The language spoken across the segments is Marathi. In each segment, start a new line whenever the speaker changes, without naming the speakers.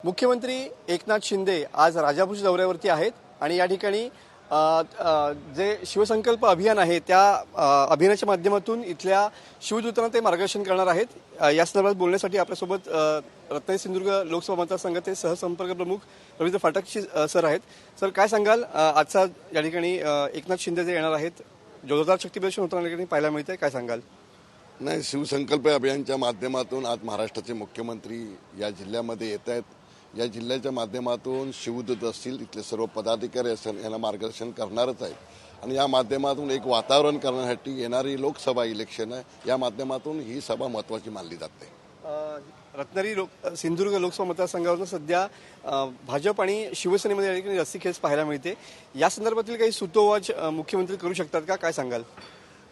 मुख्यमंत्री एकनाथ शिंदे आज राजापूरच्या दौऱ्यावरती आहेत आणि या ठिकाणी जे शिवसंकल्प अभियान आहे त्या अभियानाच्या माध्यमातून इथल्या शिवदूतांना ते मार्गदर्शन करणार आहेत। या संदर्भात बोलण्यासाठी आपल्यासोबत रत्नागिरी सिंधुदुर्ग लोकसभा मतदारसंघाचे सहसंपर्क प्रमुख रवींद्र फाटक सर आहेत। सर, काय सांगाल, आजचा या ठिकाणी एकनाथ शिंदे जे येणार आहेत, जोरदार शक्तीप्रदर्शन होताना या ठिकाणी पाहायला मिळतंय, काय सांगाल?
नाही, शिवसंकल्प अभियानच्या माध्यमातून आज महाराष्ट्राचे मुख्यमंत्री या जिल्ह्यामध्ये येत आहेत। या जिल्ह्याच्या माध्यमातून शिवदूत असतील, इथले सर्व पदाधिकारी असतील, यांना मार्गदर्शन करणारच आहेत आणि या माध्यमातून एक वातावरण करण्यासाठी येणारी लोकसभा इलेक्शन आहे, या माध्यमातून ही सभा महत्त्वाची मानली जाते।
रत्नागिरी सिंधुदुर्ग लोकसभा मतदारसंघावर सध्या भाजप आणि शिवसेनेमध्ये या ठिकाणी रस्सीखेच पाहायला मिळते। या संदर्भातील काही सुतोवाच मुख्यमंत्री करू शकतात का, काय सांगाल?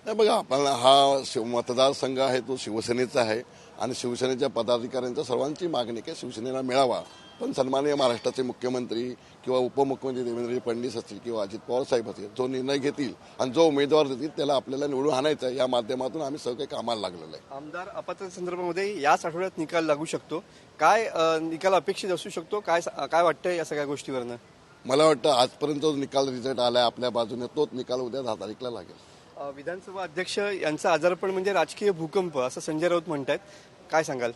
नाही, बघा, आपण हा मतदारसंघ आहे तो शिवसेनेचा आहे आणि शिवसेनेच्या पदाधिकाऱ्यांच्या सर्वांची मागणी की शिवसेनेला मिळावा, पण सन्माननीय महाराष्ट्राचे मुख्यमंत्री किंवा उपमुख्यमंत्री देवेंद्र फडणवीस असतील किंवा अजित पवार साहेब असतील, जो निर्णय घेतील आणि जो उमेदवार देतील त्याला आपल्याला निवडून आणायचं आहे, या माध्यमातून आम्ही सगळे कामाला लागलेलो आहे।
आमदार अपात्र संदर्भामध्ये याच आठवड्यात निकाल लागू शकतो, काय निकाल अपेक्षित असू शकतो, काय वाटतंय या सगळ्या गोष्टीवरनं?
मला वाटतं आजपर्यंत जो निकाल रिझल्ट आलाय आपल्या बाजूने, तोच निकाल उद्या 10 तारीखला लागेल।
विधानसभा अध्यक्ष यांचा आजारपण म्हणजे राजकीय भूकंप असं संजय राऊत म्हणतात, काय सांगाल?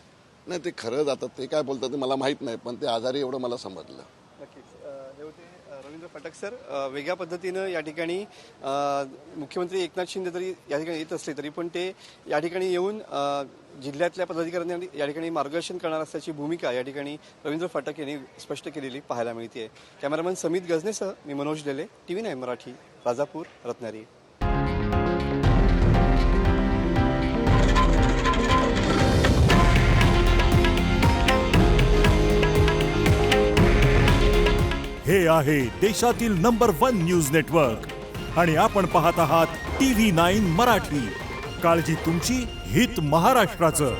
नाही, ते खरंच आता ते काय बोलतात ते मला माहित नाही, पण ते आजारी एवढं मला समजलं।
नक्कीच हे होते रवींद्र फाटक सर। वेगळ्या पद्धतीनं या ठिकाणी मुख्यमंत्री एकनाथ शिंदे जरी या ठिकाणी येत असले तरी पण ते या ठिकाणी येऊन जिल्ह्यातल्या पदाधिकाऱ्यांनी या ठिकाणी मार्गदर्शन करणार असल्याची भूमिका या ठिकाणी रवींद्र फाटक यांनी स्पष्ट केलेली पाहायला मिळते। कॅमेरामॅन समित गजनेसह मी मनोज डेले, TV9 मराठी, राजापूर, रत्नागिरी।
हे आहे देशातील नंबर 1 न्यूज नेटवर्क आणि आपण पाहत आहात TV9 मराठी। काळजी तुमची, हित महाराष्ट्राचं।